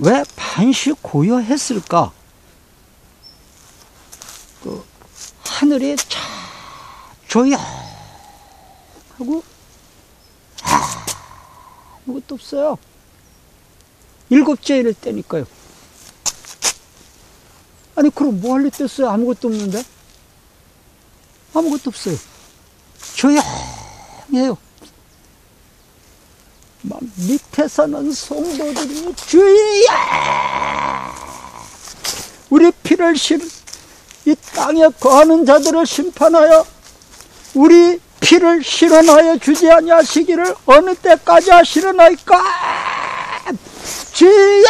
왜 반시 고요했을까? 그 하늘이 참 조용하고 아무것도 없어요. 일곱째일 때니까요. 아니 그럼 뭐 할래 뗐어요? 아무것도 없는데? 아무것도 없어요. 조용해요. 막 밑에 사는 성도들이 주여! 우리 피를 이 땅에 거하는 자들을 심판하여 우리 피를 실현하여 주지 아니하시기를 어느 때까지 하시려나이까? 주여!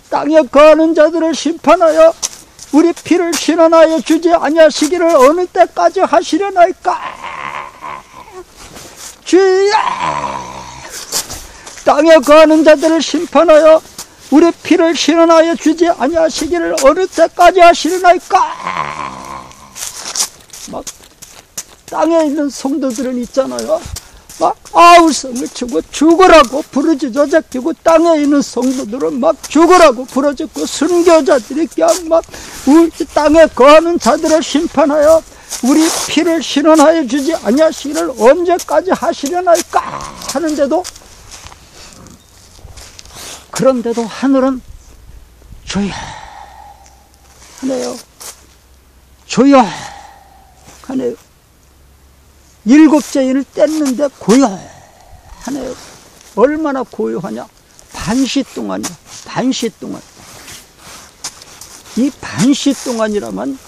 땅에 거하는 자들을 심판하여 우리 피를 실현하여 주지 아니하시기를 어느 때까지 하시려나이까? 주여! 땅에 거하는 자들을 심판하여 우리 피를 실현하여 주지 아니하시기를 어느 때까지 하시려나이까? 막 땅에 있는 성도들은 있잖아요. 막 아우성을 치고 죽으라고 부르짖어 제끼고, 땅에 있는 성도들은 막 죽으라고 부르짖고, 순교자들이 그냥 막 우리 땅에 거하는 자들을 심판하여 우리 피를 실현하여 주지 아니하시기를 언제까지 하시려나이까 하는데도, 그런데도 하늘은 조용하네요. 조용하네요. 일곱째 인을 뗐는데 고요하네요. 얼마나 고요하냐? 반시 동안이야. 반시 동안. 이 반시 동안이라면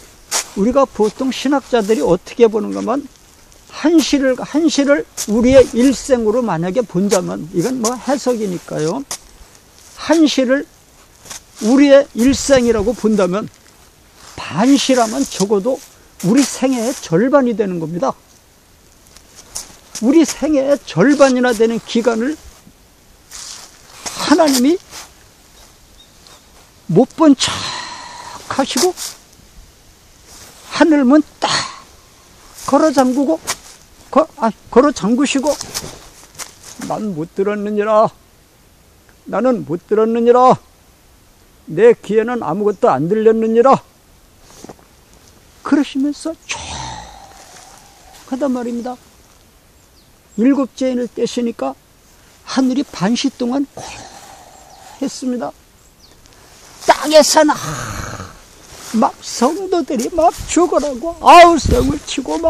우리가 보통 신학자들이 어떻게 보는가면, 한시를 우리의 일생으로 만약에 본다면, 이건 뭐 해석이니까요, 한시를 우리의 일생이라고 본다면 반시라면 적어도 우리 생애의 절반이 되는 겁니다. 우리 생애의 절반이나 되는 기간을 하나님이 못 본 척 하시고 하늘문 딱 걸어 잠그시고 난 못 들었느니라, 나는 못 들었느니라, 내 귀에는 아무것도 안 들렸느니라, 그러시면서 조용하단 말입니다. 일곱째 인을 떼시니까 하늘이 반시 동안 고요했습니다. 땅에서는 막 성도들이 막 죽으라고 아우성을 치고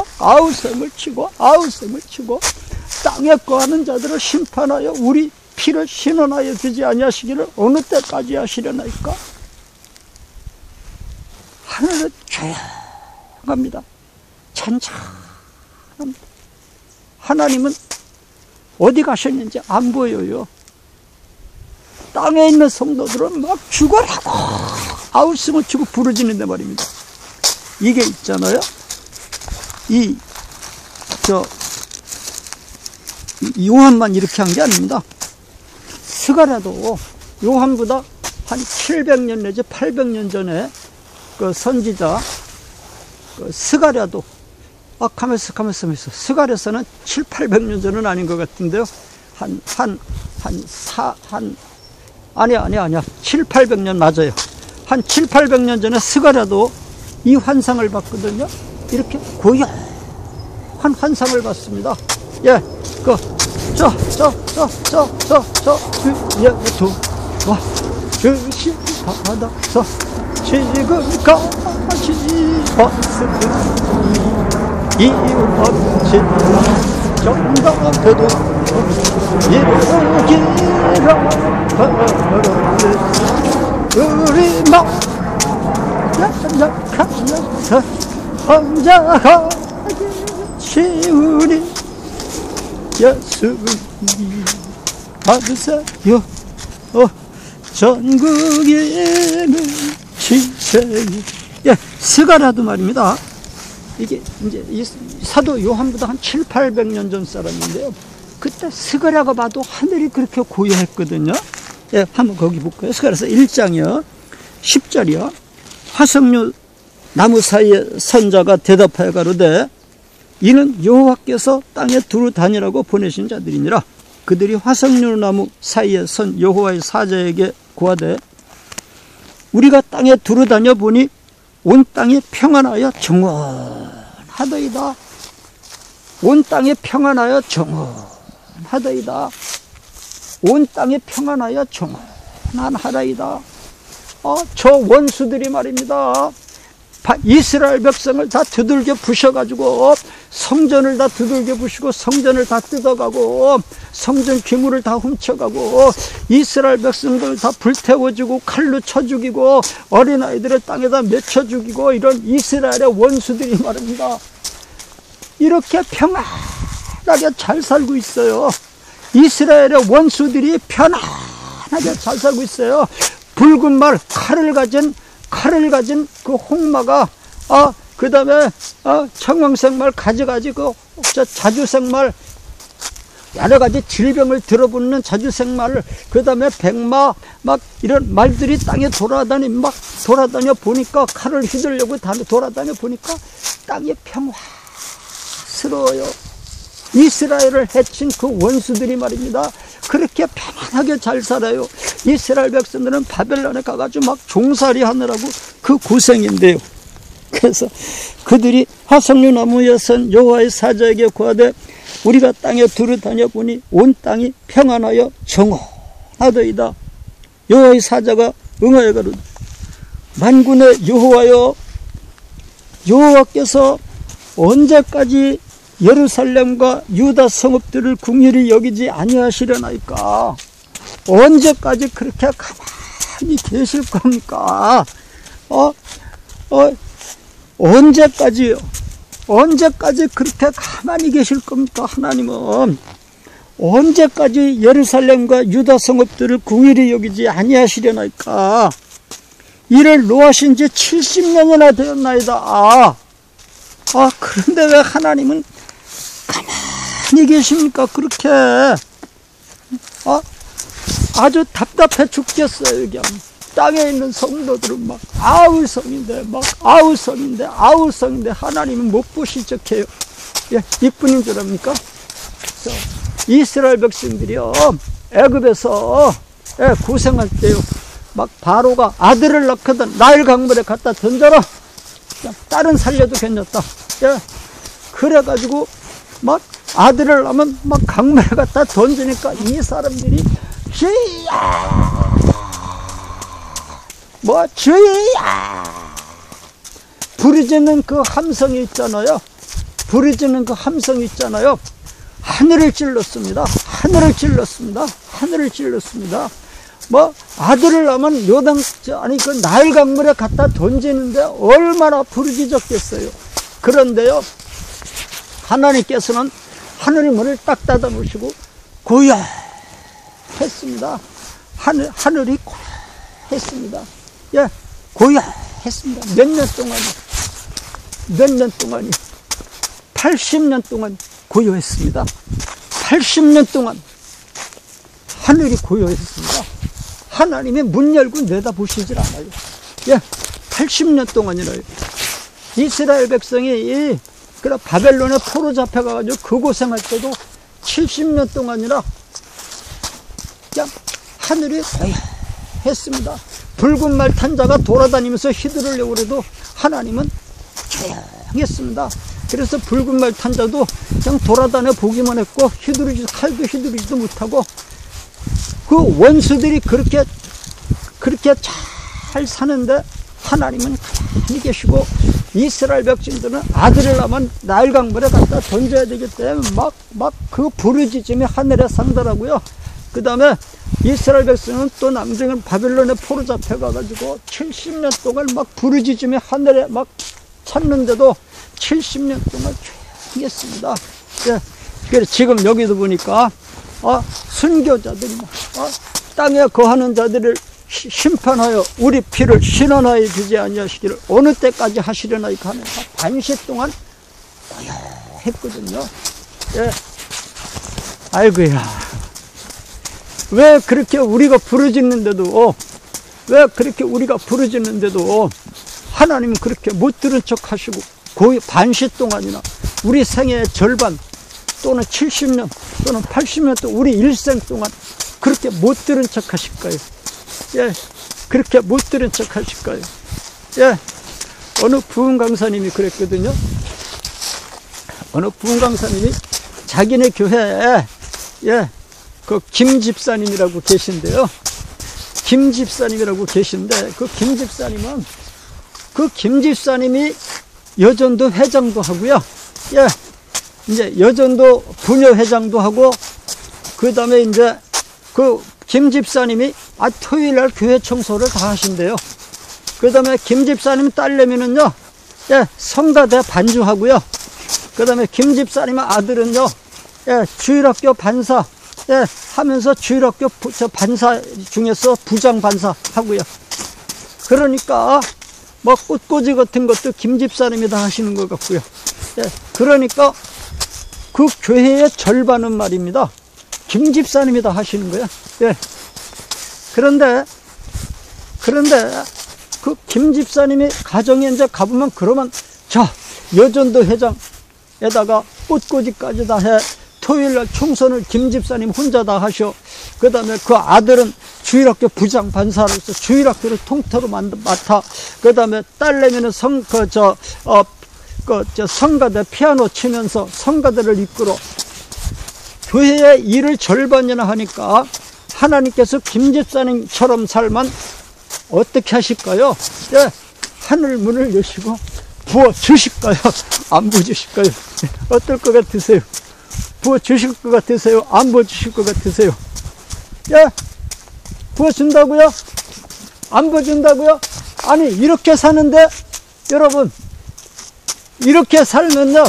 땅에 거하는 자들을 심판하여 우리 피를 신원하여 주지 아니하시기를 어느 때까지 하시려나이까? 하늘은 조용합니다. 찬찬합니다. 하나님은 어디 가셨는지 안 보여요. 땅에 있는 성도들은 막 죽어라고 아우성을 치고 부르짖는데 말입니다. 이게 있잖아요. 요한만 이렇게 한 게 아닙니다. 스가랴도 요한보다 한 700년 내지 800년 전에 그 선지자 스가랴도 가면서 스가랴서는 7, 800년 전은 아닌 것 같은데요. 아니야. 7, 800년 맞아요. 한 7, 800년 전에 스가랴도 이 환상을 봤거든요. 이렇게 고요한 환상을 봤습니다. 예, 와, 주시 받아서 지금까지 봤으니 이 원진 정답해도 이루기라 우리 막 약하면서 혼자하게 치우니 예수님 받으세요. 전국에는 지세요. 예, 스가랴도 말입니다. 이게 이제 이 사도 요한보다 한 7, 800년 전 사람인데요. 그때 스가랴가 봐도 하늘이 그렇게 고요했거든요. 예, 한번 거기 볼까요? 스가랴서 1장이요. 10절이요. 화석류 나무 사이에 선자가 대답하여 가로되 이는 여호와께서 땅에 두루 다니라고 보내신 자들이니라. 그들이 화석류나무 사이에 선 여호와의 사자에게 고하되 우리가 땅에 두루다녀 보니 온 땅이 평안하여 정원하더이다. 온 땅이 평안하여 정원하더이다. 온 땅이 평안하여 정원하더이다. 저 원수들이 말입니다. 이스라엘 백성을 다 두들겨 부셔가지고 성전을 다 두들겨 부시고 성전을 다 뜯어가고 성전 기물을 다 훔쳐가고 이스라엘 백성들 다 불태워주고 칼로 쳐 죽이고 어린아이들을 땅에다 맺혀 죽이고 이런 이스라엘의 원수들이 말입니다. 이렇게 평안하게 잘 살고 있어요. 이스라엘의 원수들이 편안하게 잘 살고 있어요. 붉은 말 칼을 가진 그 홍마가 그 다음에 청황색 말 가지가지 그 자주색 말 여러 가지 질병을 들어붙는 자주색 말을 그 다음에 백마 막 이런 말들이 땅에 돌아다녀 보니까 칼을 휘두르려고 돌아다녀 보니까 땅이 평화스러워요. 이스라엘을 해친 그 원수들이 말입니다. 그렇게 편안하게 잘 살아요. 이스라엘 백성들은 바벨론에 가가지고 막 종살이 하느라고 그 고생인데요. 그래서 그들이 화석류 나무에 선 여호와의 사자에게 고하되 우리가 땅에 두루 다녀보니 온 땅이 평안하여 정오하더이다. 여호와의 사자가 응하여 가로되 만군의 여호와여, 여호와께서 언제까지 예루살렘과 유다 성읍들을 긍휼히 여기지 아니하시려나이까? 언제까지 그렇게 가만히 계실 겁니까? 언제까지요? 언제까지 그렇게 가만히 계실 겁니까? 하나님은 언제까지 예루살렘과 유다 성읍들을 긍휼히 여기지 아니하시려나이까? 이를 노하신 지 70년이나 되었나이다. 그런데 왜 하나님은 가만히 계십니까? 그렇게 아주 답답해 죽겠어요. 그냥 땅에 있는 성도들은 막 아우성인데 하나님은 못 보실 척해요. 이뿐인 줄 압니까? 이스라엘 백성들이요 애굽에서 고생할 때요 막 바로가 아들을 낳거든 나일 강물에 갖다 던져라. 딸은 살려도 괜찮다. 그래가지고 막 아들을 낳으면 막 강물에 갖다 던지니까 이 사람들이 주야 부르짖는 그 함성이 있잖아요. 하늘을 찔렀습니다. 뭐 아들을 낳으면 그 나일 강물에 갖다 던지는데 얼마나 부르짖었겠어요. 그런데요 하나님께서는 하늘 문을 딱 닫아 놓으시고 고요했습니다. 하늘이 고요했습니다. 고요했습니다. 몇 년 동안이 80년 동안 고요했습니다. 80년 동안 하늘이 고요했습니다. 하나님이 문 열고 내다보시질 않아요. 80년 동안이라요. 이스라엘 백성이 그래 바벨론에 포로 잡혀가가지고 그 고생할 때도 70년 동안이나 그냥 하늘이 고요했습니다. 붉은 말 탄 자가 돌아다니면서 휘두르려고 해도 하나님은 조용했습니다. 그래서 붉은 말 탄 자도 그냥 돌아다녀 보기만 했고 칼도 휘두르지도 못하고 그 원수들이 그렇게 잘 사는데 하나님은 가만히 계시고 이스라엘 백성들은 아들을 낳으면 나일 강물에 갖다 던져야 되기 때문에 막 그 부르짖음이 하늘에 상더라고요. 그 다음에 이스라엘 백성은 또 남정은 바벨론에 포로 잡혀가가지고 70년 동안 막 부르짖음이 하늘에 막 찾는데도 70년 동안 조용했습니다. 그래서 지금 여기도 보니까 순교자들이 땅에 거하는 자들을 심판하여 우리 피를 신원하여 주지 아니하시기를 어느 때까지 하시려나이까 하는 반시 동안 했거든요. 아이고야, 왜 그렇게 우리가 부르짖는데도 하나님은 그렇게 못 들은 척 하시고 반시 동안이나 우리 생애의 절반 또는 70년 또는 80년 또 우리 일생 동안 그렇게 못 들은 척 하실까요? 예, 그렇게 못 들은 척 하실까요? 예, 어느 부흥 강사님이 그랬거든요. 어느 부흥 강사님이 자기네 교회에 그 김 집사님이라고 계신데요. 김 집사님이라고 계신데 그 김 집사님이 여전도 회장도 하고요. 예, 이제 여전도 부녀 회장도 하고 그 다음에 이제 그 김 집사님이 토요일날 교회 청소를 다 하신대요. 그 다음에 김 집사님 딸내미는요, 예, 성가대 반주하고요. 그 다음에 김 집사님의 아들은요, 예, 주일학교 반사, 예, 하면서 주일학교 반사 중에서 부장 반사 하고요. 그러니까 뭐 꽃꽂이 같은 것도 김 집사님이 다 하시는 것 같고요. 예, 그러니까 그 교회의 절반은 말입니다, 김 집사님이 다 하시는 거예요. 예. 그런데 그 김 집사님이 가정에 이제 가보면 그러면 여전도 회장에다가 꽃꽂이까지 다 해. 토요일날 총선을 김 집사님 혼자 다 하셔. 그 다음에 그 아들은 주일학교 부장 반사로서 주일학교를 통째로 맡아. 그 다음에 딸내미는 성가대 피아노 치면서 성가대를 이끌어. 교회의 일을 절반이나 하니까 하나님께서 김 집사님처럼 살면 어떻게 하실까요? 예, 하늘 문을 여시고 부어 주실까요? 안 부어 주실까요? 어떨 것 같으세요? 부어 주실 것 같으세요? 안 부어 주실 것 같으세요? 예, 부어 준다고요? 안 부어 준다고요? 아니, 이렇게 사는데 여러분, 이렇게 살면요,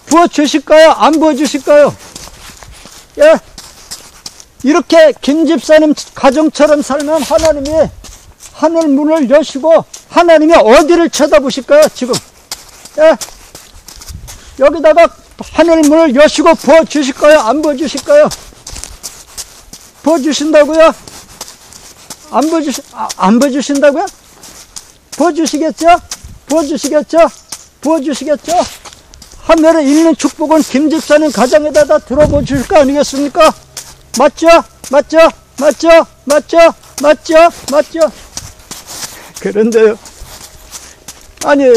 부어 주실까요? 안 부어 주실까요? 예, 이렇게 김 집사님 가정처럼 살면 하나님이 하늘 문을 여시고 하나님이 어디를 쳐다보실까요? 지금, 예, 여기다가 하늘 문을 여시고 부어 주실까요? 안 부어 주실까요? 부어 주신다고요? 안 부어 주신다고요? 부어 주시겠죠? 부어 주시겠죠? 부어 주시겠죠? 하늘에 있는 축복은 김 집사님 가정에다 다 들어보 주실 거 아니겠습니까? 맞죠? 맞죠? 맞죠? 맞죠? 맞죠? 맞죠? 그런데요, 아니에요.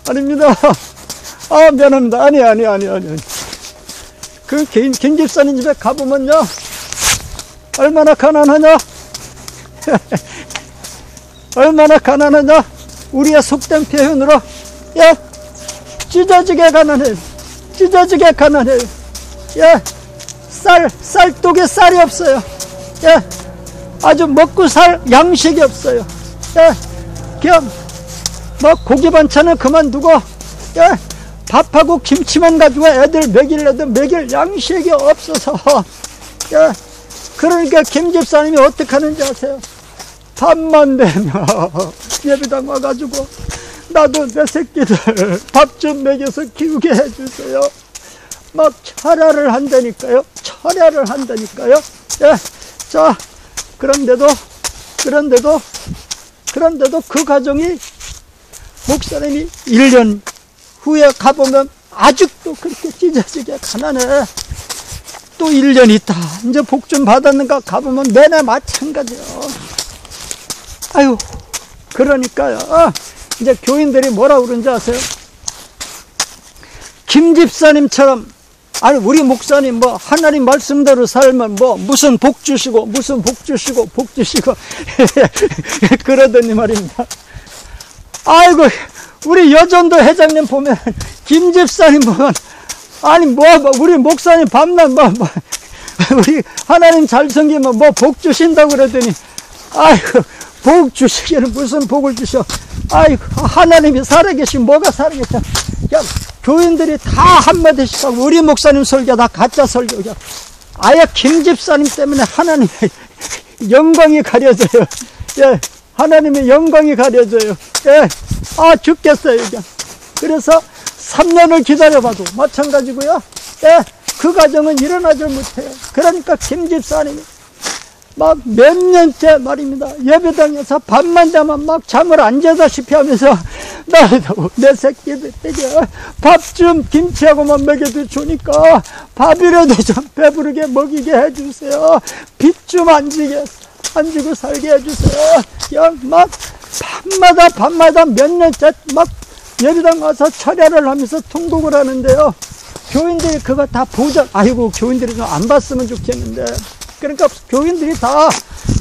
아닙니다. 미안합니다. 아니. 그 김 집사님 집에 가보면요, 얼마나 가난하냐? 얼마나 가난하냐? 우리의 속된 표현으로, 예, 찢어지게 가난해요. 찢어지게 가난해요. 예, 쌀독에 쌀이 없어요. 예, 아주 먹고 살 양식이 없어요. 예, 그냥 뭐 고기 반찬은 그만두고, 예, 밥하고 김치만 가지고 애들 먹일 양식이 없어서, 예, 그러니까 김 집사님이 어떻게 하는지 아세요? 밤만 되면 예배당 와가지고 나도 내 새끼들 밥 좀 먹여서 키우게 해주세요. 막 철야를 한다니까요. 철야를 한다니까요. 예, 자, 그런데도 그 가정이 목사님이 1년 후에 가보면 아직도 그렇게 찢어지게 가난해. 또 1년 있다 이제 복 좀 받았는가 가보면 내내 마찬가지요. 아유, 그러니까요, 이제 교인들이 뭐라고 그러는지 아세요? 김 집사님처럼, 아니, 우리 목사님 뭐 하나님 말씀대로 살면 뭐 무슨 복 주시고 그러더니 말입니다. 아이고, 우리 여전도 회장님 보면, 김 집사님 보면, 아니 우리 목사님 밤낮 우리 하나님 잘 섬기면 뭐 복 주신다고 그러더니, 아이고, 복 주시기는 무슨 복을 주셔. 아이고, 하나님이 살아계시면 뭐가 살아계셔. 그냥 교인들이 다 한마디씩 하고, 우리 목사님 설교 다 가짜 설교. 그냥 아예 김 집사님 때문에 하나님의 영광이 가려져요. 예, 하나님의 영광이 가려져요. 예, 죽겠어요. 그냥. 그래서 3년을 기다려봐도 마찬가지고요. 예, 그 가정은 일어나질 못해요. 그러니까 김 집사님이 막 몇 년째 말입니다. 예배당에서 밤만 되면 막 잠을 안 자다시피 하면서 나도 내 새끼들에게 밥 좀 김치하고만 먹여도 좋으니까 밥이라도 좀 배부르게 먹이게 해주세요. 빚 좀 안 지고 살게 해주세요. 그냥 막 밤마다 몇 년째 막 예배당 가서 철야를 하면서 통곡을 하는데요. 교인들이 그거 다 아이고 교인들이 좀 안 봤으면 좋겠는데, 그러니까 교인들이 다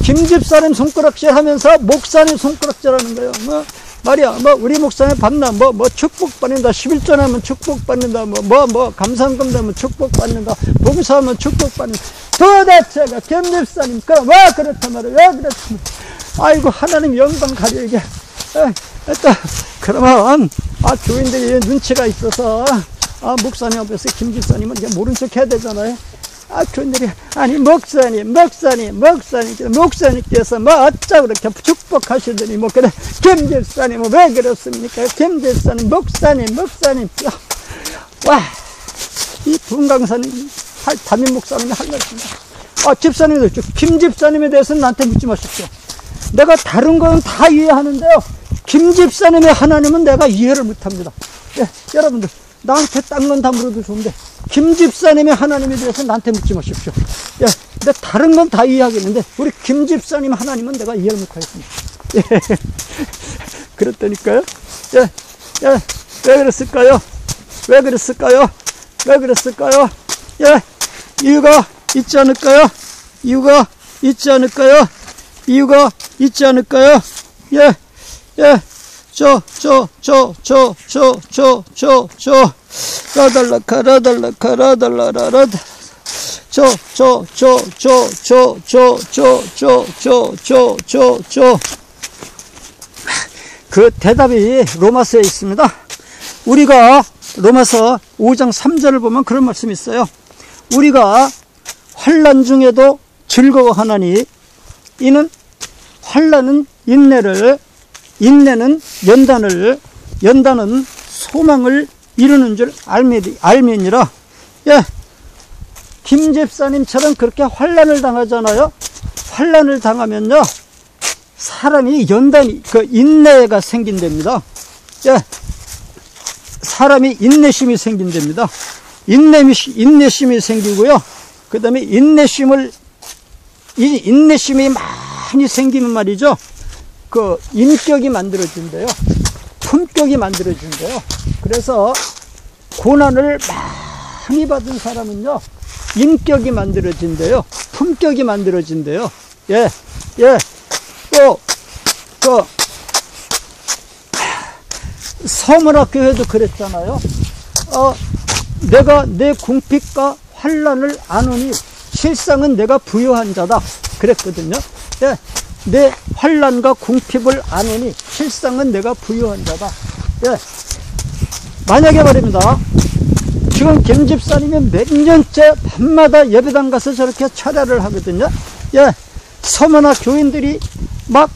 김집사님 손가락질 하면서 목사님 손가락질 하는 거예요. 뭐 말이야, 뭐 우리 목사님 밤낮 뭐 축복받는다, 11조 하면 축복받는다, 뭐 감상금 되면 축복받는다, 봉사하면 축복받는다. 도대체가 김집사님 그럼 왜 그렇단 말이야, 왜 그렇단 말이야. 아이고 하나님 영광 가려게. 그러면 교인들이 눈치가 있어서 목사님 앞에서 김집사님은 이렇게 모른 척 해야 되잖아요. 교인들이 아니 목사님께서 뭐 어쩌고 그렇게 축복하시더니 뭐 그래 김집사님은 왜 그렇습니까? 김집사님 목사님 와, 이 분강사님 담임 목사님이 할 말씀입니다. 집사님도 김집사님에 대해서는 나한테 묻지 마십시오. 내가 다른 건 다 이해하는데요, 김집사님의 하나님은 내가 이해를 못합니다. 예, 여러분들 나한테 딴 건 다 물어도 좋은데 김집사님의 하나님에 대해서 나한테 묻지 마십시오. 예, 근데 다른 건 다 이해하겠는데 우리 김집사님 하나님은 내가 이해를 못하겠습니다. 예, 그렇다니까요. 예, 왜 그랬을까요? 예, 이유가 있지 않을까요? 예, 그 대답이 로마서에 있습니다. 우리가 로마서 5장 3절을 보면 그런 말씀이 있어요. 우리가 환난 중에도 즐거워하나니 이는 환난은 인내를, 인내는 연단은 소망을 이루는 줄 알미니라. 예, 김 집사님처럼 그렇게 환난을 당하잖아요. 환난을 당하면요, 사람이 인내가 생긴답니다. 예, 사람이 인내심이 생긴답니다. 인내심이 생기고요. 그 다음에 인내심이 많이 생기면 말이죠, 그 인격이 만들어진대요. 품격이 만들어진대요. 그래서 고난을 많이 받은 사람은요, 인격이 만들어진대요. 품격이 만들어진대요. 예. 또 서문학교에도 그랬잖아요. 내가 내 궁핍과 환난을 아노니 실상은 내가 부유한 자다 그랬거든요. 예, 내 환난과 궁핍을 아노니 실상은 내가 부유한 자다. 예, 만약에 말입니다, 지금 김 집사님이 몇 년째 밤마다 예배당 가서 저렇게 철야를 하거든요. 예, 서머나 교인들이 막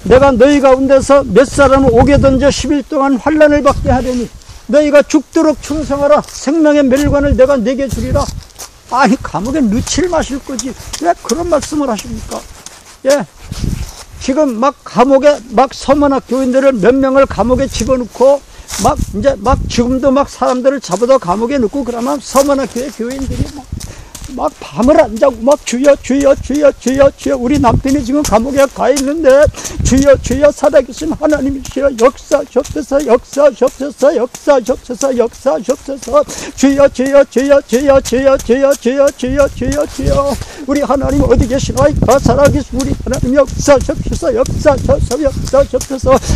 내가 너희 가운데서 몇 사람을 옥에 던져 10일 동안 환난을 받게 하려니 너희가 죽도록 충성하라. 생명의 멸관을 내가 내게 주리라. 아니, 감옥에 넣지를 마실 거지 왜 그런 말씀을 하십니까? 예, 지금 막 감옥에 막 서머나 교인들을 몇 명을 감옥에 집어넣고 막 지금도 막 사람들을 잡아다 감옥에 넣고 그러면 서머나 교인들이 막 밤을 안 자고 막 주여 우리 남편이 지금 감옥에 가 있는데 주여 살아계신 하나님이시여 역사하옵소서 주여 우리 하나님 어디 계시나이까? 살아계신 우리 하나님 역사하옵소서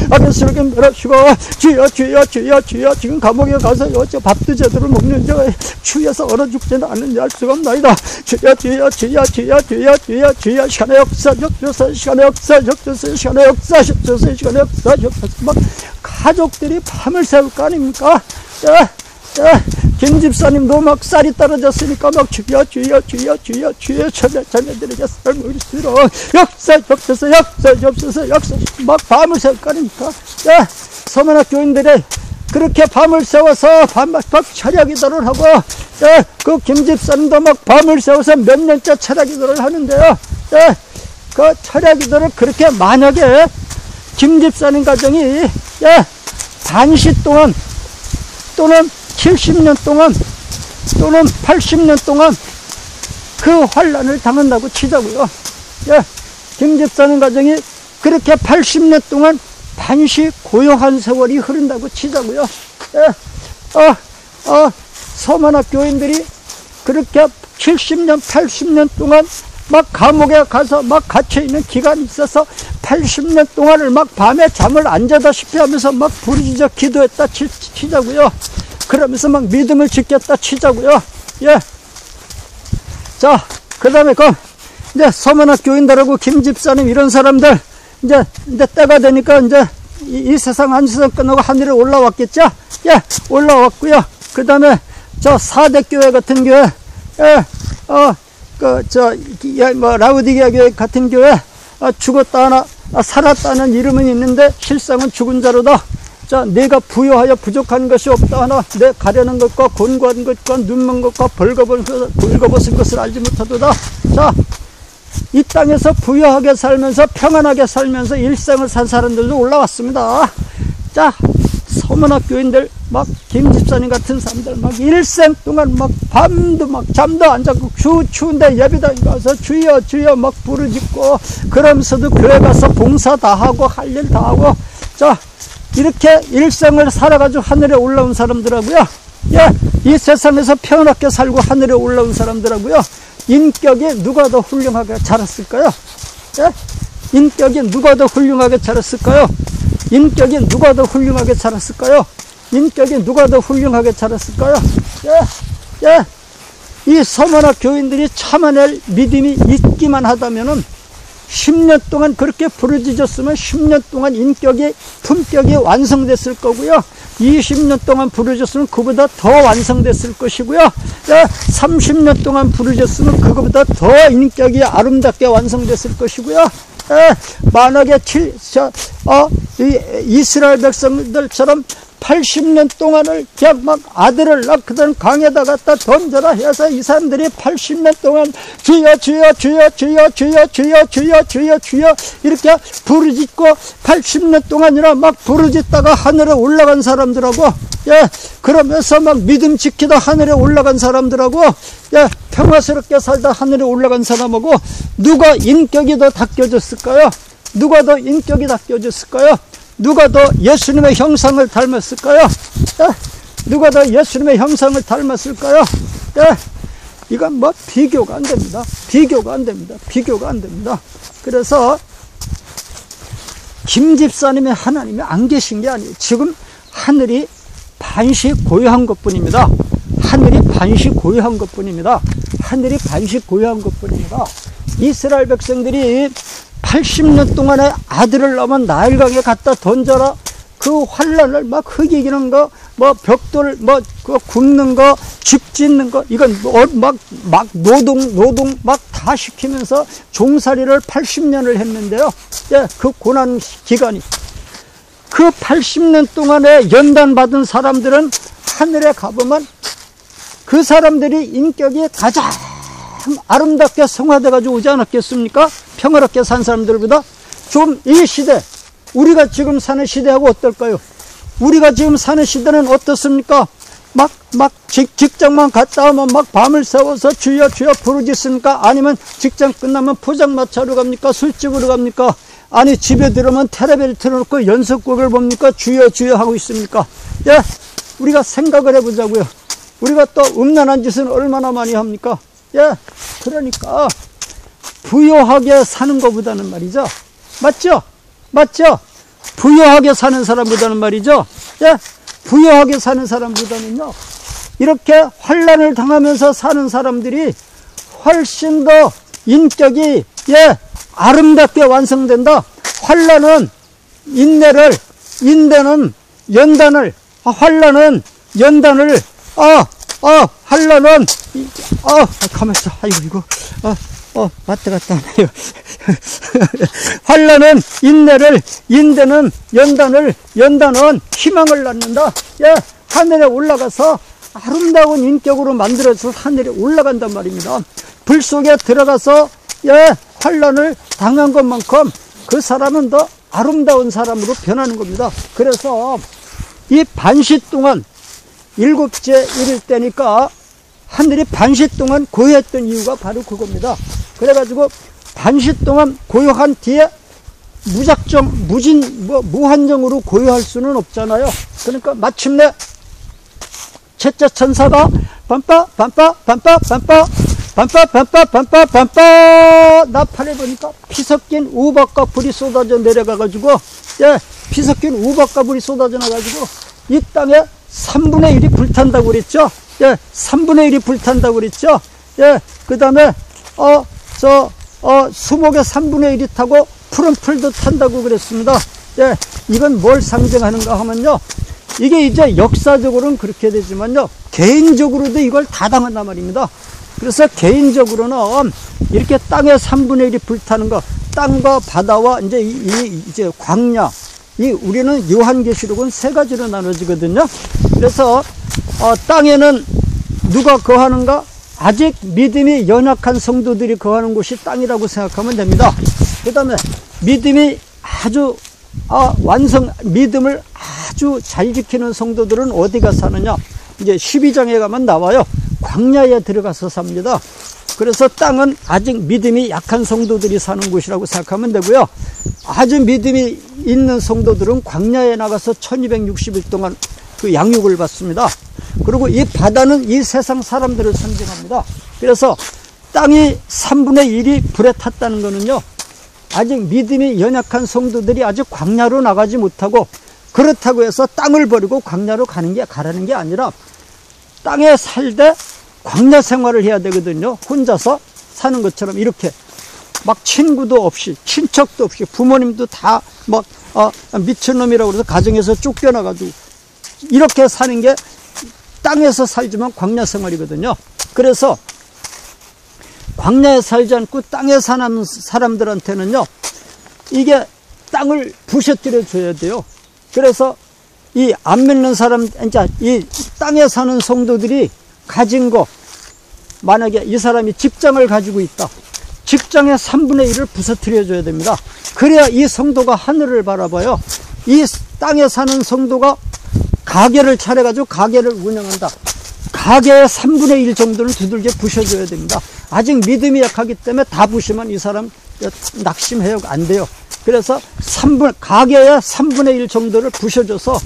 아버지를 멸하시고 주여 지금 감옥에 가서 어째 밥도 제대로 먹는 자 추위에서 얼어 죽지는 않는 알 수가 없나이다. 주여 시간의 역사하옵소서 막 가족들이 밤을 새울 거 아닙니까? 김 집사님도 막 쌀이 떨어졌으니까 막 주여 자매들에게 쌀을 쓰러 역사하옵소서 막 밤을 새울 거 아닙니까? 서머나 교인들이 그렇게 밤을 새워서 밤막 철야 기도를 하고, 그 김 집사님도 막 밤을 새워서 몇 년째 철야 기도를 하는데요. 예, 그 철야기도를 그렇게 만약에 김 집사님 가정이 예, 반시 동안 또는 70년 동안 또는 80년 동안 그 환란을 당한다고 치자고요. 예, 김 집사님 가정이 그렇게 80년 동안 반시 고요한 세월이 흐른다고 치자고요. 예, 서만학 교인들이 그렇게 70년, 80년 동안 막 감옥에 가서 막 갇혀있는 기간이 있어서 80년 동안을 막 밤에 잠을 안 자다시피 하면서 막 부르짖어 기도했다 치자고요. 그러면서 막 믿음을 지켰다 치자고요. 예. 자, 그 다음에 이제 서만학 교인들하고 김 집사님 이런 사람들 이제 때가 되니까 이제 이 세상 한 세상 끝나고 하늘에 올라왔겠죠? 예, 올라왔고요. 그 다음에 저 사대교회 같은 교회, 예, 라우디게아 교회 같은 교회, 죽었다 하나, 살았다는 이름은 있는데 실상은 죽은 자로다. 자, 내가 부여하여 부족한 것이 없다 하나, 내 가려는 것과 곤고한 것과 눈먼 것과 벌거벗은 것을 알지 못하도다. 자, 이 땅에서 부유하게 살면서 평안하게 살면서 일생을 산 사람들도 올라왔습니다. 자, 서문학 교인들 막 김 집사님 같은 사람들 막 일생 동안 막 밤도 막 잠도 안 자고 추운데 예배당에 가서 주여 주여 막 부르짖고 그러면서도 교회 가서 봉사 다 하고 할 일 다 하고 자 이렇게 일생을 살아가지고 하늘에 올라온 사람들하고요. 예, 이 세상에서 평안하게 살고 하늘에 올라온 사람들하고요. 인격이 누가 더 훌륭하게 자랐을까요? 예? 인격이 누가 더 훌륭하게 자랐을까요? 인격이 누가 더 훌륭하게 자랐을까요? 인격이 누가 더 훌륭하게 자랐을까요? 예, 예. 이 서문학 교인들이 참아낼 믿음이 있기만 하다면은 10년 동안 그렇게 부르짖었으면 10년 동안 인격이, 품격이 완성됐을 거고요. 20년 동안 부르짖었으면 그보다 더 완성됐을 것이고요. 30년 동안 부르짖었으면 그거보다 더 인격이 아름답게 완성됐을 것이고요. 만약에 이스라엘 백성들처럼 80년 동안을 그냥 막 아들을 낳거든 강에다 갖다 던져라 해서 이 사람들이 80년 동안 주여 주여 주여 주여 주여 주여 주여 주여 주여 이렇게 부르짖고 80년 동안이나 막 부르짖다가 하늘에 올라간 사람들하고 예 그러면서 막 믿음 지키다 하늘에 올라간 사람들하고 예 평화스럽게 살다 하늘에 올라간 사람하고 누가 인격이 더 닦여졌을까요? 누가 더 인격이 닦여졌을까요? 누가 더 예수님의 형상을 닮았을까요? 예? 누가 더 예수님의 형상을 닮았을까요? 예? 이건 뭐 비교가 안 됩니다. 비교가 안 됩니다. 비교가 안 됩니다. 그래서 김 집사님의 하나님이 안 계신 게 아니에요. 지금 하늘이 반시 고요한 것뿐입니다. 하늘이 반시 고요한 것뿐입니다. 하늘이 반시 고요한 것뿐입니다. 이스라엘 백성들이 80년 동안에 아들을 낳으면 나일강에 갖다 던져라. 그 환란을 막 흑이기는 거, 뭐 벽돌, 뭐 그 굽는 거, 집 짓는 거, 이건 막 노동 막 다 시키면서 종살이를 80년을 했는데요. 예, 그 고난 기간이. 그 80년 동안에 연단 받은 사람들은 하늘에 가보면 그 사람들이 인격이 가장 아름답게 성화돼가지고 오지 않았겠습니까? 평화롭게 산 사람들보다. 좀 이 시대, 우리가 지금 사는 시대하고 어떨까요? 우리가 지금 사는 시대는 어떻습니까? 직장만 갔다 오면 막 밤을 새워서 주여 주여 부르짖습니까? 아니면 직장 끝나면 포장마차로 갑니까? 술집으로 갑니까? 아니 집에 들어오면 텔레비를 틀어놓고 연속극을 봅니까? 주여 주여 하고 있습니까? 예, 우리가 생각을 해보자고요. 우리가 또 음란한 짓은 얼마나 많이 합니까? 예, 그러니까 부유하게 사는 것보다는 말이죠. 맞죠? 맞죠? 부유하게 사는 사람보다는 말이죠. 예, 부유하게 사는 사람보다는요. 이렇게 환난을 당하면서 사는 사람들이 훨씬 더 인격이 예 아름답게 완성된다. 환난은 인내는 연단을, 환난은 연단을, 환난은 가만있어. 아이고 이거 맞다 갔다 하네요. 환난은 인내를, 인내는 연단을, 연단은 희망을 낳는다. 예, 하늘에 올라가서 아름다운 인격으로 만들어서 하늘에 올라간단 말입니다. 불 속에 들어가서 예, 환난을 당한 것만큼 그 사람은 더 아름다운 사람으로 변하는 겁니다. 그래서 이 반시 동안 일곱째 일일 때니까 하늘이 반시 동안 고요했던 이유가 바로 그겁니다. 그래가지고 반시 동안 고요한 뒤에 무작정 무한정으로 고요할 수는 없잖아요. 그러니까 마침내 셋째 천사가 반빠 나팔에 보니까 피 섞인 우박과 불이 쏟아져 내려가가지고, 예, 피 섞인 우박과 불이 쏟아져 나가지고 이 땅에 3분의 1이 불탄다고 그랬죠. 예, 3분의 1이 불탄다고 그랬죠. 예, 그 다음에 수목의 3분의 1이 타고 푸른 풀도 탄다고 그랬습니다. 예, 이건 뭘 상징하는가 하면요, 이게 이제 역사적으로는 그렇게 되지만요, 개인적으로도 이걸 다 당한단 말입니다. 그래서 개인적으로는 이렇게 땅의 3분의 1이 불타는 거, 땅과 바다와 이제 광야, 우리는 요한계시록은 세 가지로 나눠지거든요. 그래서 땅에는 누가 거하는가? 아직 믿음이 연약한 성도들이 거하는 곳이 땅이라고 생각하면 됩니다. 그 다음에 믿음이 아주 믿음을 아주 잘 지키는 성도들은 어디가 사느냐? 이제 12장에 가면 나와요. 광야에 들어가서 삽니다. 그래서 땅은 아직 믿음이 약한 성도들이 사는 곳이라고 생각하면 되고요. 아주 믿음이 있는 성도들은 광야에 나가서 1260일 동안 그 양육을 받습니다. 그리고 이 바다는 이 세상 사람들을 상징합니다. 그래서 땅이 3분의 1이 불에 탔다는 거는요, 아직 믿음이 연약한 성도들이 아직 광야로 나가지 못하고, 그렇다고 해서 땅을 버리고 광야로 가라는 게 아니라 땅에 살되 광야 생활을 해야 되거든요. 혼자서 사는 것처럼 이렇게 막 친구도 없이, 친척도 없이, 부모님도 다 미친놈이라고 그래서 가정에서 쫓겨나가지고 이렇게 사는 게 땅에서 살지만 광야 생활이거든요. 그래서 광야에 살지 않고 땅에 사는 사람들한테는요, 이게 땅을 부셔뜨려 줘야 돼요. 그래서 이 안 믿는 사람, 이제 이 땅에 사는 성도들이 가진 거, 만약에 이 사람이 직장을 가지고 있다, 직장의 3분의 1을 부서뜨려 줘야 됩니다. 그래야 이 성도가 하늘을 바라봐요. 이 땅에 사는 성도가 가게를 차려가지고 가게를 운영한다, 가게의 3분의 1 정도는 두들겨 부셔줘야 됩니다. 아직 믿음이 약하기 때문에 다 부시면 이 사람 낙심해요, 안 돼요. 그래서 가게의 3분의 1 정도를 부셔줘서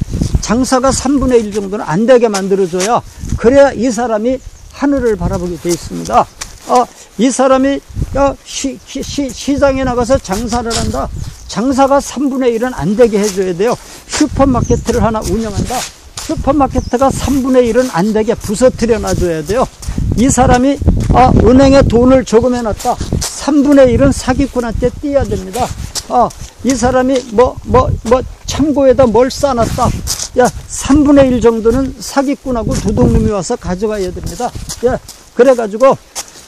장사가 3분의 1 정도는 안 되게 만들어줘야, 그래야 이 사람이 하늘을 바라보게 돼 있습니다. 이 사람이 시장에 나가서 장사를 한다, 장사가 3분의 1은 안 되게 해줘야 돼요. 슈퍼마켓을 하나 운영한다, 슈퍼마켓가 3분의 1은 안 되게 부서뜨려 놔줘야 돼요. 이 사람이 은행에 돈을 조금 해놨다, 3분의 1은 사기꾼한테 띄어야 됩니다. 이 사람이 창고에다 뭘 싸놨다, 3분의 1 정도는 사기꾼하고 도둑놈이 와서 가져가야 됩니다. 그래가지고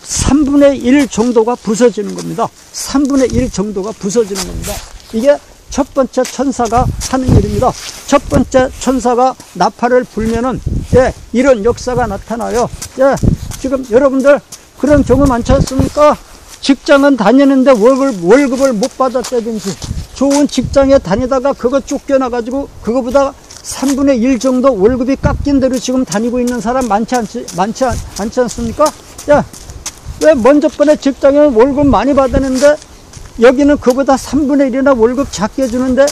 3분의 1 정도가 부서지는 겁니다. 3분의 1 정도가 부서지는 겁니다. 이게 첫 번째 천사가 하는 일입니다. 첫 번째 천사가 나팔을 불면은, 이런 역사가 나타나요. 지금 여러분들 그런 경우 많지 않습니까? 직장은 다니는데 월급을 못 받았다든지, 좋은 직장에 다니다가 그거 쫓겨나가지고 그거보다 3분의 1 정도 월급이 깎인 대로 지금 다니고 있는 사람 많지 않습니까? 왜 먼저 번에 직장에는 월급 많이 받았는데 여기는 그보다 3분의 1이나 월급 작게 주는데,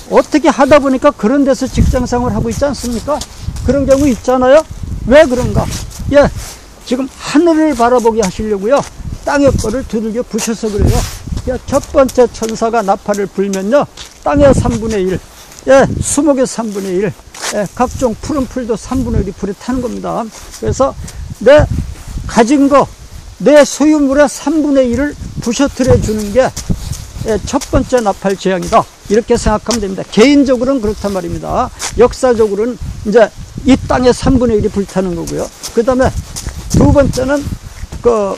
어떻게 하다 보니까 그런 데서 직장 생활을 하고 있지 않습니까? 그런 경우 있잖아요. 왜 그런가? 지금 하늘을 바라보게 하시려고요, 땅의 거를 두들겨 부셔서 그래요. 첫 번째 천사가 나팔을 불면요, 땅의 3분의 1, 수목의 3분의 1, 각종 푸른 풀도 3분의 1이 불에 타는 겁니다. 그래서 내 가진 거, 내 소유물의 3분의 1을 부셔뜨려 주는 게 첫 번째 나팔 재앙이다, 이렇게 생각하면 됩니다. 개인적으로는 그렇단 말입니다. 역사적으로는 이제 이 땅의 3분의 1이 불타는 거고요. 그 다음에 두 번째는 큰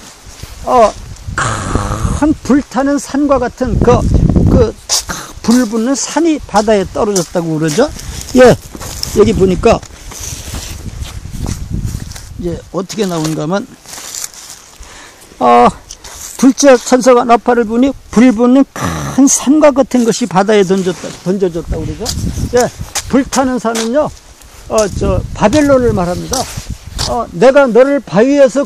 불타는 산과 같은 불 붙는 산이 바다에 떨어졌다고 그러죠. 여기 보니까 이제 어떻게 나오는가 하면, 둘째 천사가 나팔을 부니 불붙는 큰 산과 같은 것이 바다에 던져졌다 그러죠. 예, 불타는 산은요, 바벨론을 말합니다. 내가 너를 바위에서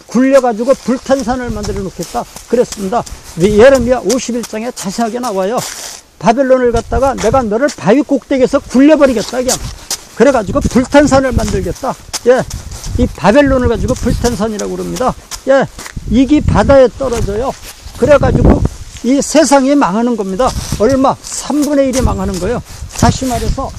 굴려가지고 불탄 산을 만들어 놓겠다 그랬습니다. 예레미야 51장에 자세하게 나와요. 바벨론을 갖다가 내가 너를 바위 꼭대기에서 굴려버리겠다 그냥. 그래가지고 불탄 산을 만들겠다. 예, 이 바벨론을 가지고 불탄 산이라고 그럽니다. 예, 이게 바다에 떨어져요. 그래가지고 이 세상이 망하는 겁니다. 얼마? 3분의 1이 망하는 거예요. 다시 말해서,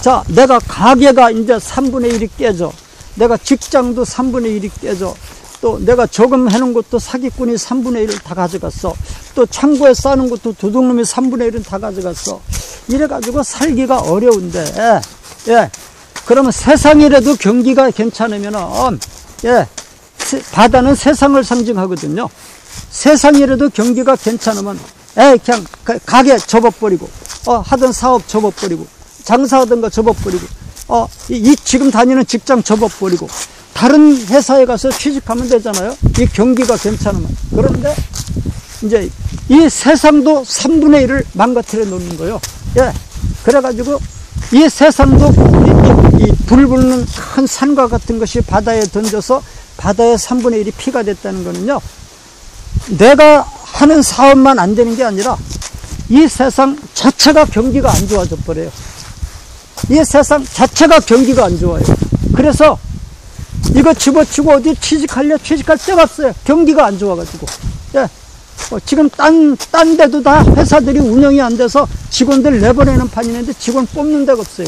자, 내가 가게가 이제 3분의 1이 깨져. 내가 직장도 3분의 1이 깨져. 또 내가 저금해놓은 것도 사기꾼이 3분의 1을 다 가져갔어. 또 창고에 싸는 것도 도둑놈이 3분의 1은 다 가져갔어. 이래가지고 살기가 어려운데, 예, 그러면 세상이라도 경기가 괜찮으면, 예, 바다는 세상을 상징하거든요. 세상이라도 경기가 괜찮으면, 그냥 가게 접어버리고, 하던 사업 접어버리고, 장사하던 거 접어버리고, 지금 다니는 직장 접어버리고, 다른 회사에 가서 취직하면 되잖아요. 이 경기가 괜찮으면. 그런데, 이제, 이 세상도 3분의 1을 망가뜨려 놓는 거예요. 예. 그래가지고, 이 세상도 이 불붙는 큰 산과 같은 것이 바다에 던져서 바다의 3분의 1이 피가 됐다는 거는요, 내가 하는 사업만 안 되는 게 아니라 이 세상 자체가 경기가 안 좋아져 버려요. 이 세상 자체가 경기가 안 좋아요. 그래서 이거 집어치고 어디 취직할 데가 없어요. 경기가 안 좋아가지고. 예. 지금 딴 데도 다 회사들이 운영이 안 돼서 직원들 내보내는 판이 있는데 직원 뽑는 데가 없어요.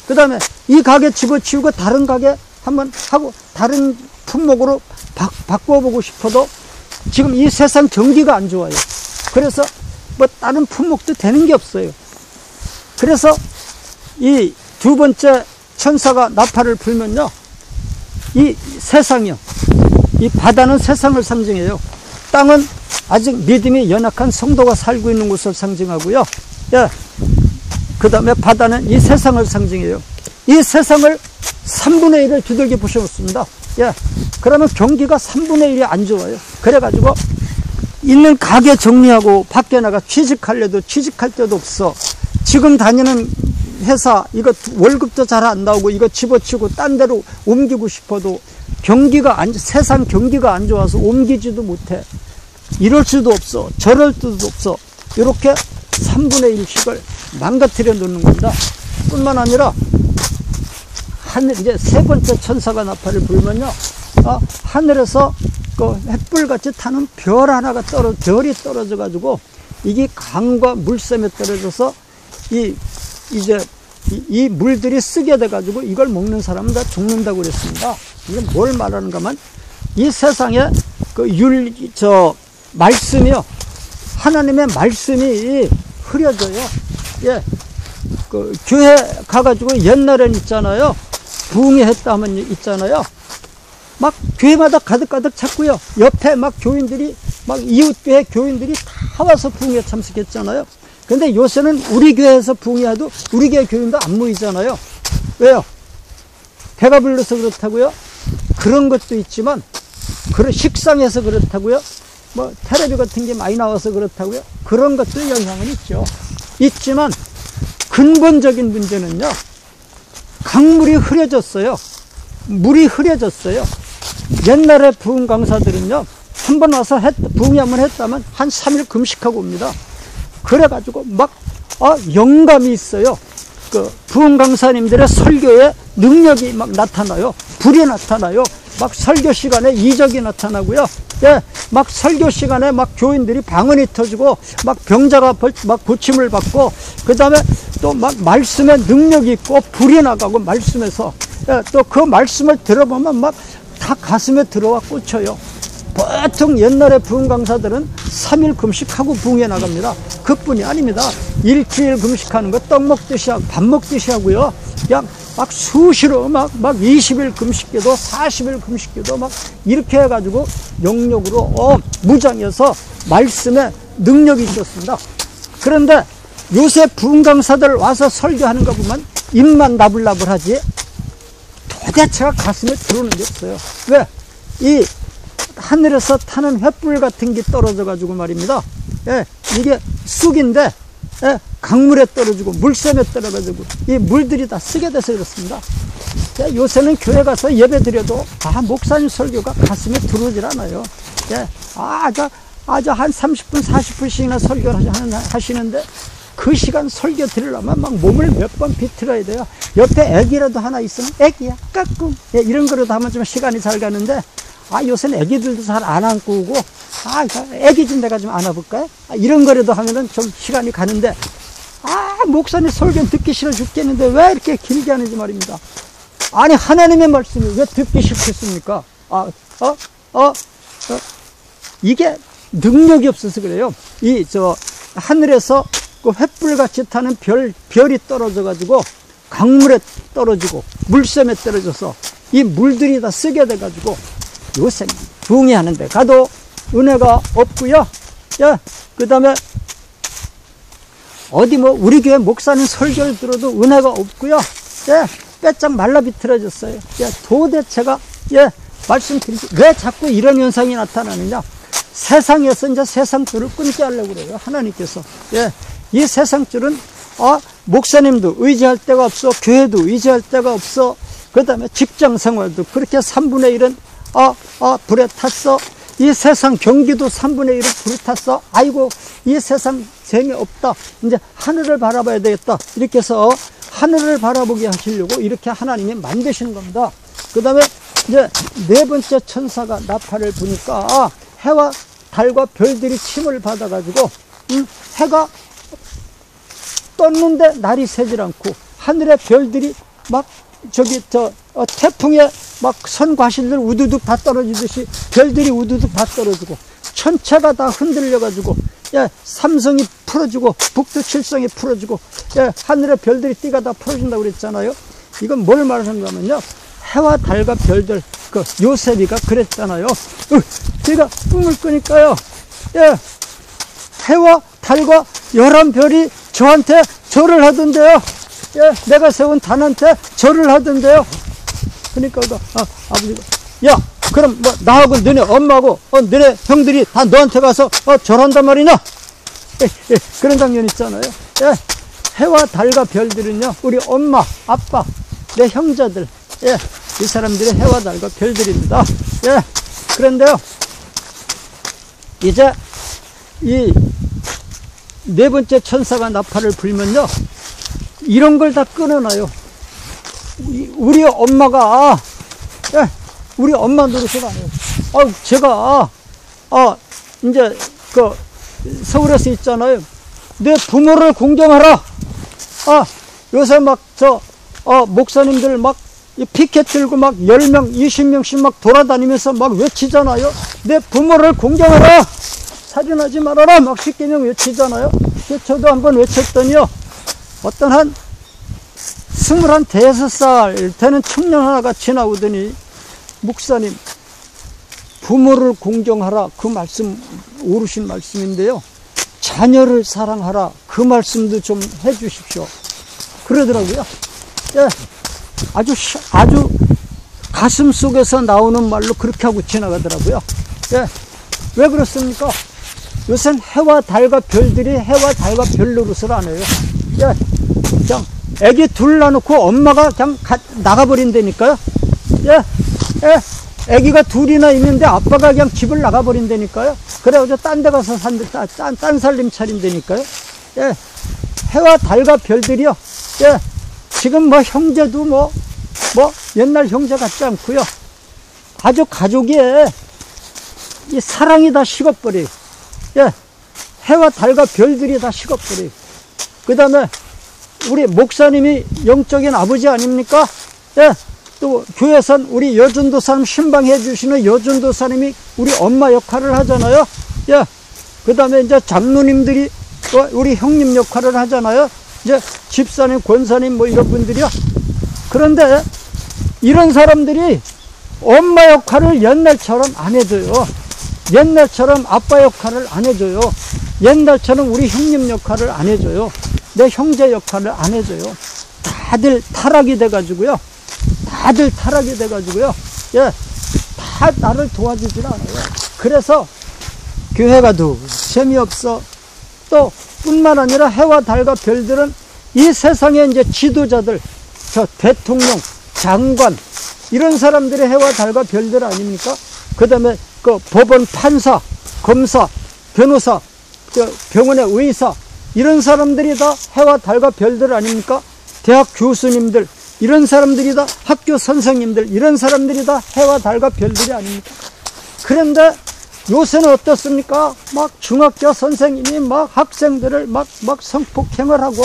그 다음에 이 가게 집어치우고 다른 가게 한번 하고 다른 품목으로 바꿔보고 싶어도 지금 이 세상 경기가 안 좋아요. 그래서 뭐 다른 품목도 되는 게 없어요. 그래서 이 두 번째 천사가 나팔을 불면요, 이 세상이요, 이 바다는 세상을 상징해요. 땅은 아직 믿음이 연약한 성도가 살고 있는 곳을 상징하고요. 예. 그 다음에 바다는 이 세상을 상징해요. 이 세상을 3분의 1을 두들겨 부셔놓습니다. 예. 그러면 경기가 3분의 1이 안 좋아요. 그래가지고 있는 가게 정리하고 밖에 나가 취직할래도 취직할 데도 없어. 지금 다니는 회사 이거 월급도 잘 안 나오고 이거 집어치고 딴 데로 옮기고 싶어도 세상 경기가 안 좋아서 옮기지도 못해. 이럴 수도 없어. 저럴 수도 없어. 이렇게 3분의 1씩을 망가뜨려 놓는 겁니다. 뿐만 아니라 이제 세 번째 천사가 나팔을 불면요, 하늘에서 그 횃불같이 타는 별이 떨어져 가지고 이게 강과 물샘에 떨어져서 이 물들이 쓰게 돼 가지고 이걸 먹는 사람은 다 죽는다고 그랬습니다. 이게 뭘 말하는가 하면 이 세상에 말씀이요, 하나님의 말씀이 흐려져요. 예. 교회 가가지고 옛날엔 있잖아요. 부흥회 했다 하면 있잖아요. 막 교회마다 가득가득 찼고요. 옆에 막 교인들이, 막 이웃교회 교인들이 다 와서 부흥회 참석했잖아요. 근데 요새는 우리 교회에서 부흥회해도 우리 교회 교인도 안 모이잖아요. 왜요? 배가 불러서 그렇다고요? 그런 것도 있지만, 식상해서 그렇다고요? 뭐 텔레비 같은 게 많이 나와서 그렇다고요? 그런 것도 영향은 있죠. 있지만 근본적인 문제는요, 강물이 흐려졌어요. 물이 흐려졌어요. 옛날에 부흥 강사들은요, 한 번 와서 부흥회 한번 했다면 한 3일 금식하고 옵니다. 그래가지고 막 영감이 있어요. 부흥 강사님들의 설교에 능력이 막 나타나요. 불이 나타나요. 막 설교 시간에 이적이 나타나고요. 예, 막 설교 시간에 막 교인들이 방언이 터지고 막 병자가 막 고침을 받고, 그 다음에 또 막 말씀에 능력이 있고 불이 나가고 말씀에서, 예, 또 그 말씀을 들어보면 막 다 가슴에 들어와 꽂혀요. 보통 옛날에 부흥 강사들은 3일 금식하고 부흥회 나갑니다. 그뿐이 아닙니다. 일주일 금식하는 거 떡 먹듯이 하고 밥 먹듯이 하고요. 그냥 막 수시로 막 20일 금식기도 40일 금식기도 막 이렇게 해가지고 영역으로 무장해서 말씀에 능력이 있었습니다. 그런데 요새 부흥 강사들 와서 설교하는 거 보면 입만 나불나불하지 도대체가 가슴에 들어오는 게 없어요. 왜? 이 하늘에서 타는 횃불 같은 게 떨어져 가지고 말입니다. 예, 이게 쑥인데, 예, 강물에 떨어지고 물샘에 떨어가지고 이 물들이 다 쓰게 돼서 그렇습니다. 예, 요새는 교회 가서 예배 드려도 목사님 설교가 가슴에 들어오질 않아요. 예, 아주 한 30분 40분씩이나 설교를 하시는데 그 시간 설교 드리려면 막 몸을 몇 번 비틀어야 돼요. 옆에 애기라도 하나 있으면 애기야 까꿍, 예, 이런 거라도 하면 좀 시간이 잘 가는데, 요새는 애기들도 잘 안 안고 오고, 애기 좀 내가 좀 안아볼까요? 이런 거라도 하면은 좀 시간이 가는데, 목사님 설교 듣기 싫어 죽겠는데 왜 이렇게 길게 하는지 말입니다. 아니, 하나님의 말씀이 왜 듣기 싫겠습니까? 이게 능력이 없어서 그래요. 하늘에서 그 횃불같이 타는 별이 떨어져가지고, 강물에 떨어지고, 물샘에 떨어져서, 이 물들이 다 쓰게 돼가지고, 요새 붕이하는데 가도 은혜가 없고요. 예, 그 다음에, 우리 교회 목사님 설교를 들어도 은혜가 없고요. 예, 빼짝 말라 비틀어졌어요. 예, 도대체가, 예, 말씀드리지, 왜 자꾸 이런 현상이 나타나느냐? 세상에서 이제 세상줄을 끊게 하려고 그래요. 하나님께서. 예, 이 세상줄은, 목사님도 의지할 데가 없어. 교회도 의지할 데가 없어. 그 다음에 직장 생활도 그렇게 3분의 1은, 불에 탔어. 이 세상 경기도 3분의 1은 불에 탔어. 아이고, 이 세상 재미없다. 이제 하늘을 바라봐야 되겠다. 이렇게 해서 하늘을 바라보게 하시려고 이렇게 하나님이 만드시는 겁니다. 그 다음에 이제 네 번째 천사가 나팔을 부니까 해와 달과 별들이 침을 받아가지고, 해가 떴는데 날이 새질 않고, 하늘의 별들이 막 태풍에 막 선과실들 우두둑 다 떨어지듯이 별들이 우두둑 다 떨어지고, 천체가 다 흔들려가지고, 예, 삼성이 풀어지고, 북두칠성이 풀어지고, 예, 하늘의 별들이 띠가 다 풀어진다고 그랬잖아요. 이건 뭘 말하는가 하면요, 해와 달과 별들, 요셉이가 그랬잖아요. 제가 꿈을 꾸니까요, 예, 해와 달과 11별이 저한테 절을 하던데요. 예, 내가 세운 단한테 절을 하던데요. 그러니까 아버지가, 야, 그럼 나하고 너네 엄마하고 너네 형들이 다 너한테 가서 절한단 말이냐? 예, 그런 장면 있잖아요. 예, 해와 달과 별들은요, 우리 엄마, 아빠, 내 형제들, 예, 이 사람들이 해와 달과 별들입니다. 예, 그런데요, 이제 이 네 번째 천사가 나팔을 불면요, 이런 걸 다 끊어놔요. 우리 엄마가, 예, 우리 엄마 노릇을 안 해요. 제가, 이제, 서울에서 있잖아요. 내 부모를 공경하라. 요새 목사님들 피켓 들고 10명, 20명씩 돌아다니면서 외치잖아요. 내 부모를 공경하라. 살인하지 말아라. 10개명 외치잖아요. 저도 한번 외쳤더니요, 어떤 한 25살 되는 청년 하나가 지나오더니, 목사님, 부모를 공경하라. 그 말씀, 옳으신 말씀인데요, 자녀를 사랑하라. 그 말씀도 좀 해주십시오. 그러더라고요. 예, 아주 가슴 속에서 나오는 말로 그렇게 하고 지나가더라고요. 예, 왜 그렇습니까? 요새는 해와 달과 별들이 해와 달과 별 노릇을 안 해요. 예, 그냥 애기 둘 놔놓고 엄마가 그냥 나가버린다니까요. 예, 애기가 둘이나 있는데 아빠가 그냥 집을 나가버린다니까요. 그래가지고 딴 데 가서 딴 살림 차린다니까요. 예, 해와 달과 별들이요. 예, 지금 형제도 옛날 형제 같지 않고요. 아주 가족의 이 사랑이 다 식어버려요. 예, 해와 달과 별들이 다 식어버려요. 그 다음에 우리 목사님이 영적인 아버지 아닙니까? 예, 또 교회선 우리 여전도사님 신방해 주시는 여전도사님이 우리 엄마 역할을 하잖아요. 예, 그 다음에 이제 장로님들이 우리 형님 역할을 하잖아요. 이제 집사님, 권사님 이런 분들이요. 그런데 이런 사람들이 엄마 역할을 옛날처럼 안 해줘요. 옛날처럼 아빠 역할을 안 해줘요. 옛날처럼 우리 형님 역할을 안 해줘요. 내 형제 역할을 안 해줘요. 다들 타락이 돼가지고요. 예, 다 나를 도와주질 않아요. 그래서 교회가 재미없어. 또 뿐만 아니라 해와 달과 별들은 이 세상의 이제 지도자들, 저 대통령, 장관, 이런 사람들의 해와 달과 별들 아닙니까? 그 다음에 그 법원 판사, 검사, 변호사, 병원의 의사, 이런 사람들이 다 해와 달과 별들 아닙니까? 대학 교수님들, 이런 사람들이 다 학교 선생님들, 이런 사람들이 다 해와 달과 별들이 아닙니까? 그런데 요새는 어떻습니까? 막 중학교 선생님이 막 학생들을 막 성폭행을 하고,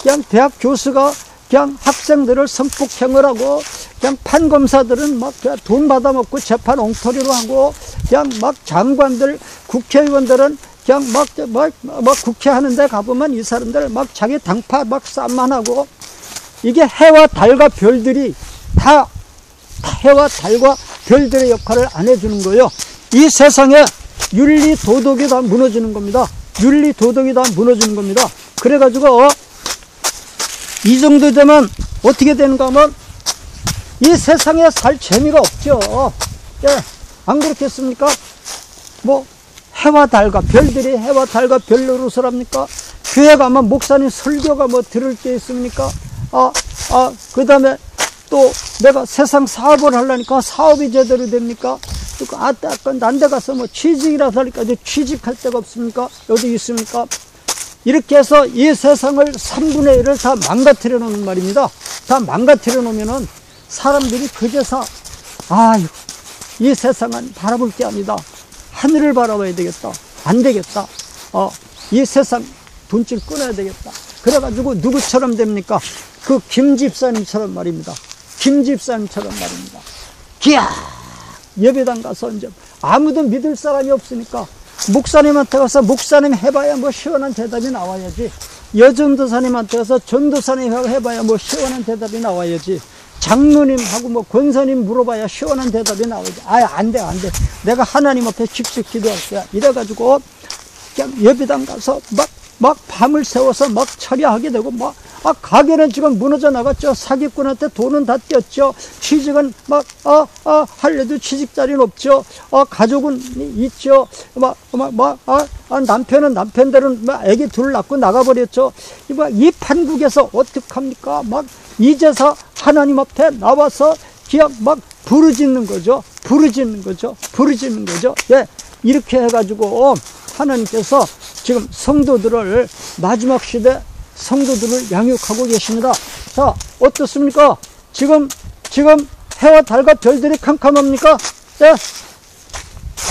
그냥 대학 교수가 그냥 학생들을 성폭행을 하고, 그냥 판검사들은 막 돈 받아먹고 재판 엉터리로 하고, 그냥 막 장관들, 국회의원들은 그냥 막 국회 하는데 가보면 이 사람들 막 자기 당파 막 쌈만 하고, 이게 해와 달과 별들이 다 해와 달과 별들의 역할을 안 해주는 거예요. 이 세상에 윤리 도덕이 다 무너지는 겁니다. 윤리 도덕이 다 무너지는 겁니다. 그래가지고 이 정도 되면 어떻게 되는가 하면 이 세상에 살 재미가 없죠. 예, 안 그렇겠습니까? 뭐 해와 달과 별들이 해와 달과 별로 노릇합니까? 교회 가면 목사님 설교가 뭐 들을 게 있습니까? 그 다음에 또 내가 세상 사업을 하려니까 사업이 제대로 됩니까? 난 데 가서 뭐 취직이라도 하니까 취직할 데가 없습니까? 어디 있습니까? 이렇게 해서 이 세상을 3분의 1을 다 망가뜨려 놓는 말입니다. 다 망가뜨려 놓으면은 사람들이 그제서, 이 세상은 바라볼 게 아니다. 하늘을 바라봐야 되겠다. 안 되겠다. 이 세상 돈줄 끊어야 되겠다. 그래가지고 누구처럼 됩니까? 그 김 집사님처럼 말입니다. 김 집사님처럼 말입니다. 기야! 예배당 가서 이제 아무도 믿을 사람이 없으니까 목사님한테 가서 목사님 해봐야 뭐 시원한 대답이 나와야지. 여전도사님한테 가서 전도사님 해봐야 뭐 시원한 대답이 나와야지. 장로님하고 뭐 권사님 물어봐야 시원한 대답이 나오지. 안 돼. 내가 하나님 앞에 직접 기도할 거야. 이래가지고 그냥 예배당 가서 막 밤을 새워서 막 처리하게 되고, 가게는 지금 무너져 나갔죠. 사기꾼한테 돈은 다 떼었죠. 취직은 할래도 취직 자리는 없죠. 가족은 있죠. 남편은 남편대로 애기 둘 낳고 나가버렸죠. 이 판국에서 어떡합니까? 이제서 하나님 앞에 나와서 그냥 부르짖는 거죠. 예, 이렇게 해가지고 하나님께서 지금 성도들을, 마지막 시대 성도들을 양육하고 계십니다. 자, 어떻습니까? 지금 해와 달과 별들이 캄캄합니까? 예?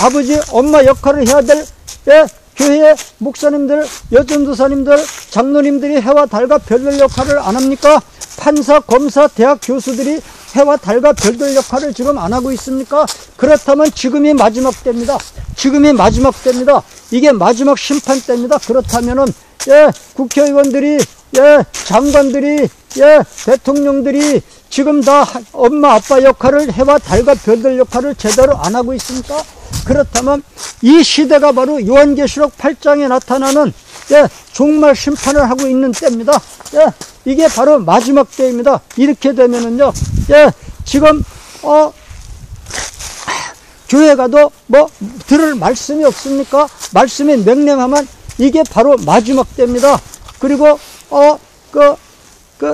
아버지, 엄마 역할을 해야 될, 예? 교회의 목사님들, 여전도사님들, 장로님들이 해와 달과 별들 역할을 안 합니까? 판사, 검사, 대학 교수들이 해와 달과 별들 역할을 지금 안 하고 있습니까? 그렇다면 지금이 마지막 때입니다. 이게 마지막 심판 때입니다. 그렇다면은, 예, 국회의원들이, 예, 장관들이, 예, 대통령들이 지금 다 엄마, 아빠 역할을, 해와 달과 별들 역할을 제대로 안 하고 있습니까? 그렇다면 이 시대가 바로 요한계시록 8장에 나타나는, 예, 종말 심판을 하고 있는 때입니다. 예, 이게 바로 마지막 때입니다. 이렇게 되면은요, 예, 지금, 교회 가도 들을 말씀이 없습니까? 말씀이 맹랭하면 이게 바로 마지막 때입니다. 그리고,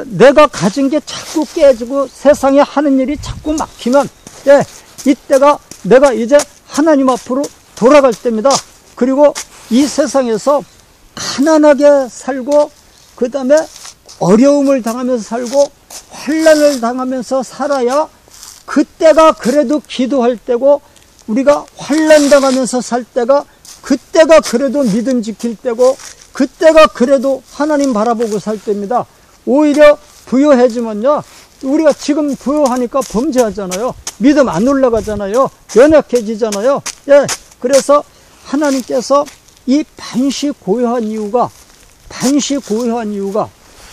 내가 가진 게 자꾸 깨지고 세상에 하는 일이 자꾸 막히면, 예, 이때가 내가 이제 하나님 앞으로 돌아갈 때입니다. 그리고 이 세상에서 가난하게 살고, 그 다음에 어려움을 당하면서 살고, 환난을 당하면서 살아야 그때가 그래도 기도할 때고, 우리가 환난 당하면서 살 때가, 그때가 그래도 믿음 지킬 때고, 그때가 그래도 하나님 바라보고 살 때입니다. 오히려 부요해지면요, 우리가 지금 부요하니까 범죄하잖아요. 믿음 안 올라가잖아요. 연약해지잖아요. 예, 그래서 하나님께서 이 반시 고요한 이유가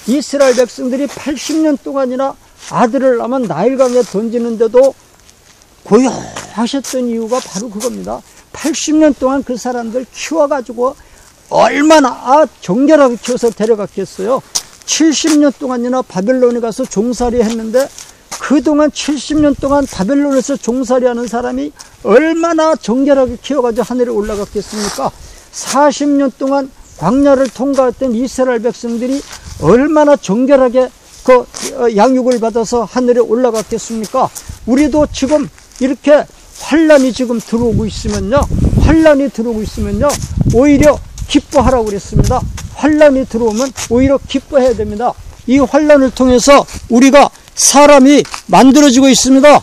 이스라엘 백성들이 80년 동안이나 아들을 낳으면 나일강에 던지는데도 고요하셨던 이유가 바로 그겁니다. 80년 동안 그 사람들 키워가지고 얼마나 정결하게 키워서 데려갔겠어요. 70년 동안이나 바벨론에 가서 종살이 했는데 그동안 70년 동안 바벨론에서 종살이 하는 사람이 얼마나 정결하게 키워가지고 하늘에 올라갔겠습니까? 40년 동안 광야를 통과했던 이스라엘 백성들이 얼마나 정결하게 그 양육을 받아서 하늘에 올라갔겠습니까? 우리도 지금 이렇게 환란이 지금 들어오고 있으면요, 환란이 들어오고 있으면요, 오히려 기뻐하라고 그랬습니다. 환란이 들어오면 오히려 기뻐해야 됩니다. 이 환란을 통해서 우리가 사람이 만들어지고 있습니다.